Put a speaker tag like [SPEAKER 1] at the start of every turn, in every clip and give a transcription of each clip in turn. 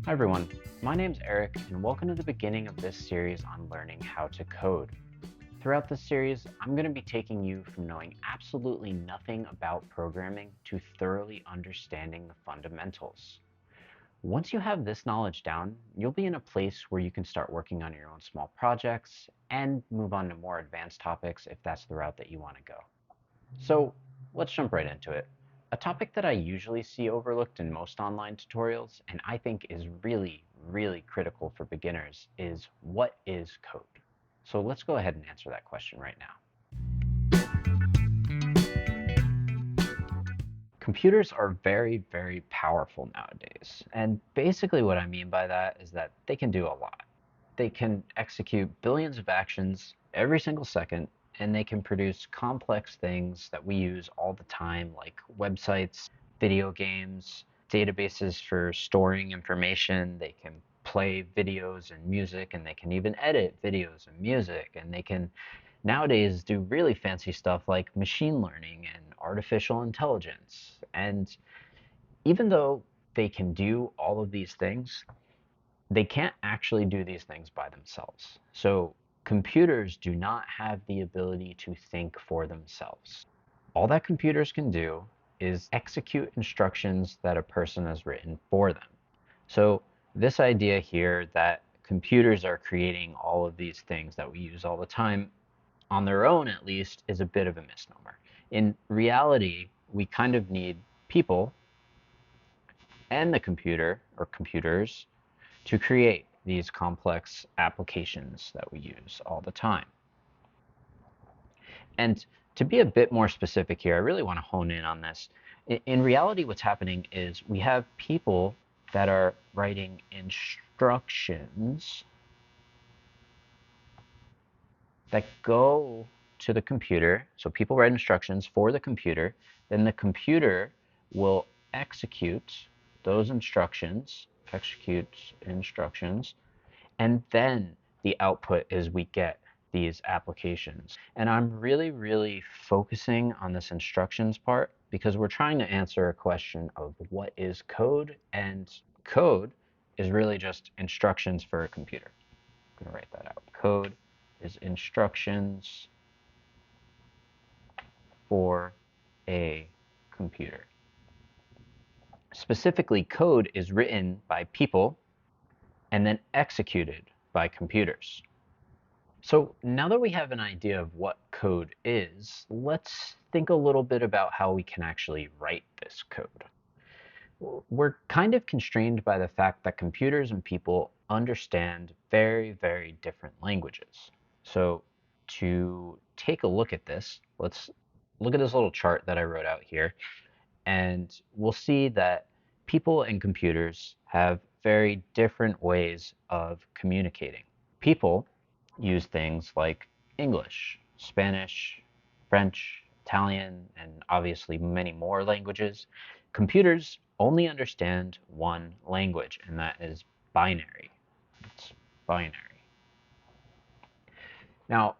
[SPEAKER 1] Hi everyone, my name's Eric and welcome to the beginning of this series on learning how to code. Throughout this series, I'm going to be taking you from knowing absolutely nothing about programming to thoroughly understanding the fundamentals. Once you have this knowledge down, you'll be in a place where you can start working on your own small projects and move on to more advanced topics if that's the route that you want to go. So let's jump right into it. A topic that I usually see overlooked in most online tutorials, and I think is really critical for beginners, is what is code? So let's go ahead and answer that question right now. Computers are very powerful nowadays. And basically what I mean by that is that they can do a lot. They can execute billions of actions every single second, and they can produce complex things that we use all the time, like websites, video games, databases for storing information. They can play videos and music, and they can even edit videos and music, and they can nowadays do really fancy stuff like machine learning and artificial intelligence. And even though they can do all of these things, they can't actually do these things by themselves. So computers do not have the ability to think for themselves. All that computers can do is execute instructions that a person has written for them. So this idea here that computers are creating all of these things that we use all the time on their own at least is a bit of a misnomer. In reality, we kind of need people and the computer or computers to create these complex applications that we use all the time. And to be a bit more specific here, I really want to hone in on this. In reality, what's happening is we have people that are writing instructions that go to the computer. So people write instructions for the computer, then the computer will execute instructions, and then the output is we get these applications. And I'm really focusing on this instructions part because we're trying to answer a question of what is code, and code is really just instructions for a computer. I'm gonna write that out. Code is instructions for a computer. Specifically, code is written by people and then executed by computers. So now that we have an idea of what code is, let's think a little bit about how we can actually write this code. We're kind of constrained by the fact that computers and people understand very different languages. So to take a look at this, let's look at this little chart that I wrote out here, and we'll see that people and computers have very different ways of communicating. People use things like English, Spanish, French, Italian, and obviously many more languages. Computers only understand one language, and that is binary. It's binary. Now,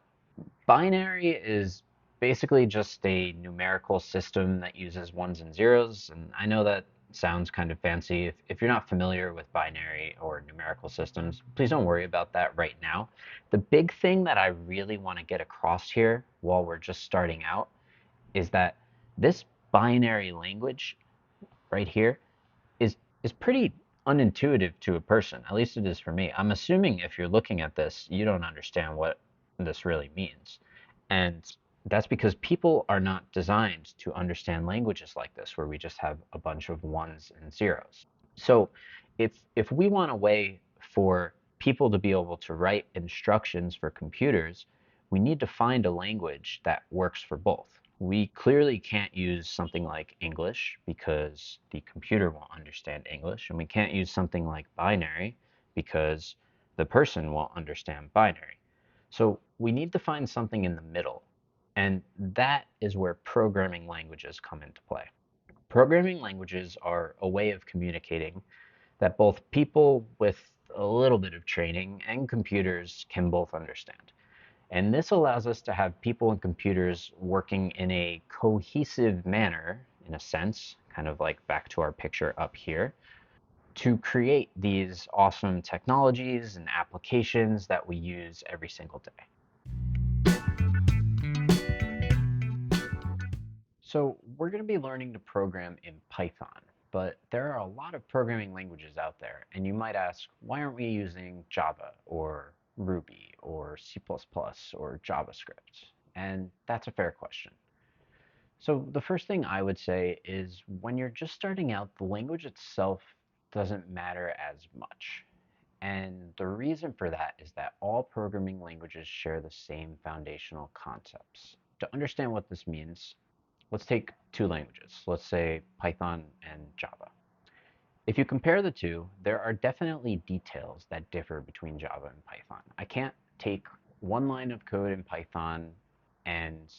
[SPEAKER 1] binary is basically just a numerical system that uses ones and zeros, and I know that sounds kind of fancy. If you're not familiar with binary or numerical systems, please don't worry about that right now. The big thing that I really want to get across here while we're just starting out is that this binary language right here is pretty unintuitive to a person. At least it is for me. I'm assuming if you're looking at this, you don't understand what this really means. And that's because people are not designed to understand languages like this, where we just have a bunch of ones and zeros. So if we want a way for people to be able to write instructions for computers, we need to find a language that works for both. We clearly can't use something like English because the computer won't understand English, and we can't use something like binary because the person won't understand binary. So we need to find something in the middle, and that is where programming languages come into play. Programming languages are a way of communicating that both people with a little bit of training and computers can both understand. And this allows us to have people and computers working in a cohesive manner, in a sense, kind of like back to our picture up here, to create these awesome technologies and applications that we use every single day. So we're going to be learning to program in Python, but there are a lot of programming languages out there, and you might ask, why aren't we using Java or Ruby or C++ or JavaScript? And that's a fair question. So the first thing I would say is when you're just starting out, the language itself doesn't matter as much. And the reason for that is that all programming languages share the same foundational concepts. To understand what this means, let's take two languages. Let's say Python and Java. If you compare the two, there are definitely details that differ between Java and Python. I can't take one line of code in Python and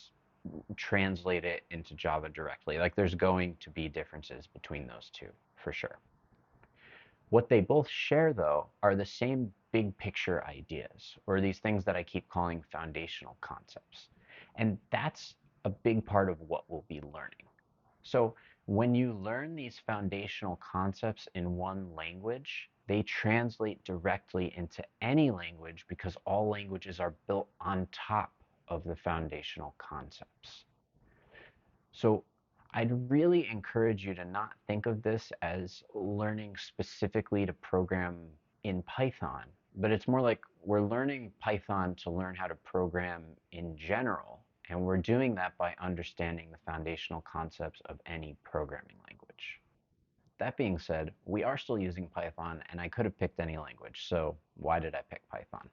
[SPEAKER 1] translate it into Java directly. Like there's going to be differences between those two for sure. What they both share though are the same big picture ideas, or these things that I keep calling foundational concepts. And that's a big part of what we'll be learning. So when you learn these foundational concepts in one language, they translate directly into any language because all languages are built on top of the foundational concepts. So I'd really encourage you to not think of this as learning specifically to program in Python, but it's more like we're learning Python to learn how to program in general. And we're doing that by understanding the foundational concepts of any programming language. That being said, we are still using Python, and I could have picked any language, so why did I pick Python?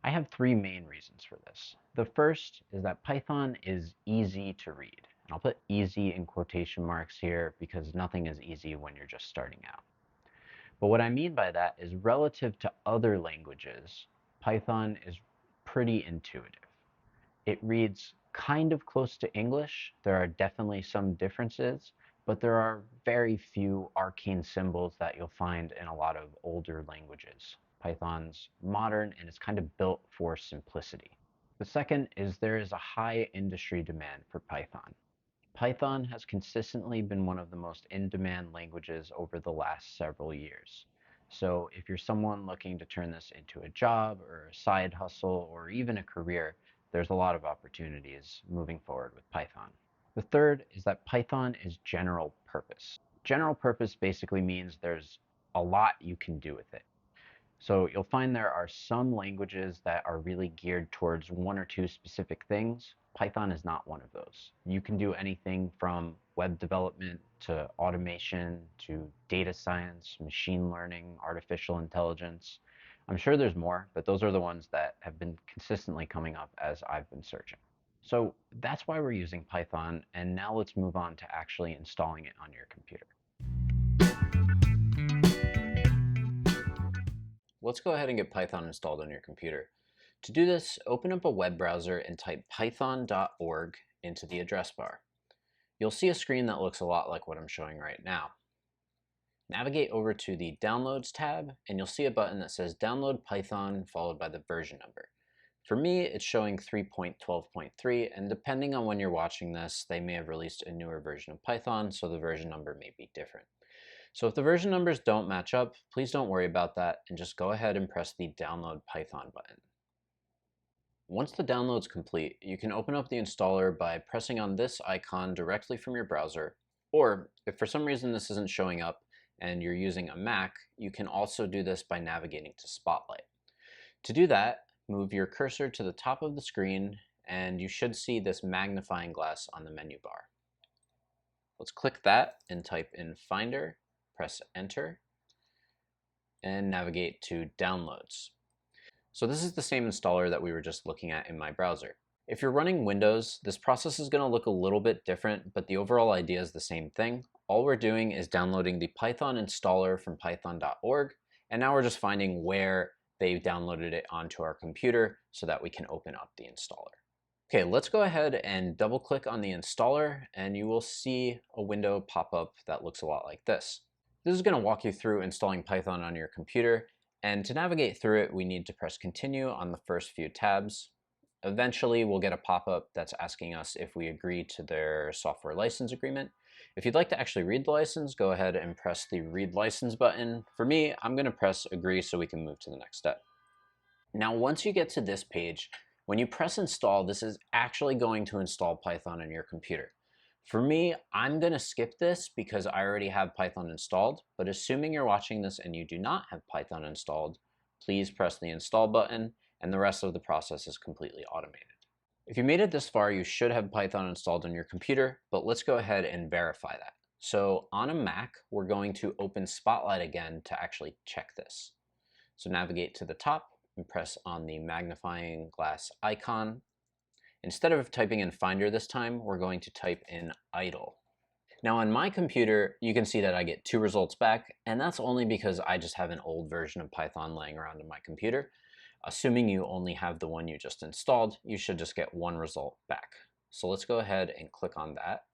[SPEAKER 1] I have three main reasons for this. The first is that Python is easy to read. And I'll put easy in quotation marks here because nothing is easy when you're just starting out. But what I mean by that is relative to other languages, Python is pretty intuitive. It reads kind of close to English. There are definitely some differences, but there are very few arcane symbols that you'll find in a lot of older languages. Python's modern and it's kind of built for simplicity. The second is there is a high industry demand for Python. Python has consistently been one of the most in-demand languages over the last several years. So if you're someone looking to turn this into a job or a side hustle or even a career, there's a lot of opportunities moving forward with Python. The third is that Python is general purpose. General purpose basically means there's a lot you can do with it. So you'll find there are some languages that are really geared towards one or two specific things. Python is not one of those. You can do anything from web development to automation to data science, machine learning, artificial intelligence. I'm sure there's more, but those are the ones that have been consistently coming up as I've been searching. So that's why we're using Python, and now let's move on to actually installing it on your computer. Let's go ahead and get Python installed on your computer. To do this, open up a web browser and type python.org into the address bar. You'll see a screen that looks a lot like what I'm showing right now. Navigate over to the Downloads tab, and you'll see a button that says Download Python followed by the version number. For me, it's showing 3.12.3, and depending on when you're watching this, they may have released a newer version of Python, so the version number may be different. So if the version numbers don't match up, please don't worry about that and just go ahead and press the Download Python button. Once the download's complete, you can open up the installer by pressing on this icon directly from your browser, or if for some reason this isn't showing up and you're using a Mac, you can also do this by navigating to Spotlight. To do that, move your cursor to the top of the screen and you should see this magnifying glass on the menu bar. Let's click that and type in Finder, press Enter, and navigate to Downloads. So this is the same installer that we were just looking at in my browser. If you're running Windows, this process is going to look a little bit different, but the overall idea is the same thing. All we're doing is downloading the Python installer from python.org, and now we're just finding where they've downloaded it onto our computer so that we can open up the installer. Okay, let's go ahead and double click on the installer, and you will see a window pop up that looks a lot like this. This is going to walk you through installing Python on your computer, and to navigate through it, we need to press continue on the first few tabs. Eventually, we'll get a pop-up that's asking us if we agree to their software license agreement, If you'd like to actually read the license, go ahead and press the Read License button. For me, I'm going to press Agree so we can move to the next step. Now, once you get to this page, when you press Install, this is actually going to install Python on your computer. For me, I'm going to skip this because I already have Python installed, but assuming you're watching this and you do not have Python installed, please press the Install button, and the rest of the process is completely automated. If you made it this far, you should have Python installed on your computer, but let's go ahead and verify that. So on a Mac, we're going to open Spotlight again to actually check this. So navigate to the top and press on the magnifying glass icon. Instead of typing in Finder this time, we're going to type in idle. Now on my computer, you can see that I get 2 results back, and that's only because I just have an old version of Python laying around in my computer. Assuming you only have the one you just installed, you should just get 1 result back. So let's go ahead and click on that,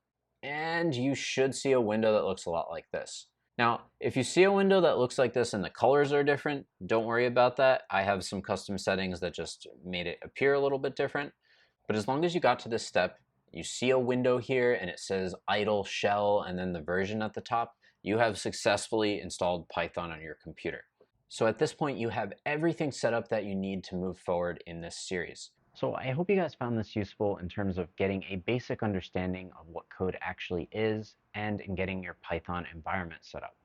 [SPEAKER 1] and you should see a window that looks a lot like this. Now, if you see a window that looks like this and the colors are different, don't worry about that. I have some custom settings that just made it appear a little bit different. But as long as you got to this step, you see a window here and it says idle shell and then the version at the top, you have successfully installed Python on your computer. So at this point, you have everything set up that you need to move forward in this series. So I hope you guys found this useful in terms of getting a basic understanding of what code actually is and in getting your Python environment set up.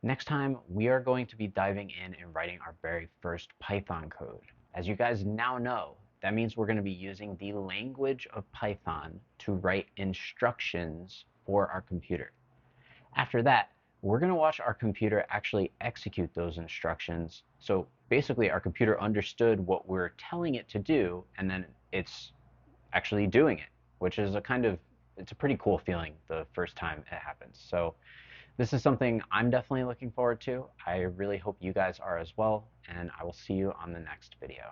[SPEAKER 1] Next time, we are going to be diving in and writing our very first Python code. As you guys now know, that means we're going to be using the language of Python to write instructions for our computer. After that, we're going to watch our computer actually execute those instructions. So basically, our computer understood what we're telling it to do, and then it's actually doing it, which is it's a pretty cool feeling the first time it happens. So this is something I'm definitely looking forward to. I really hope you guys are as well, and I will see you on the next video.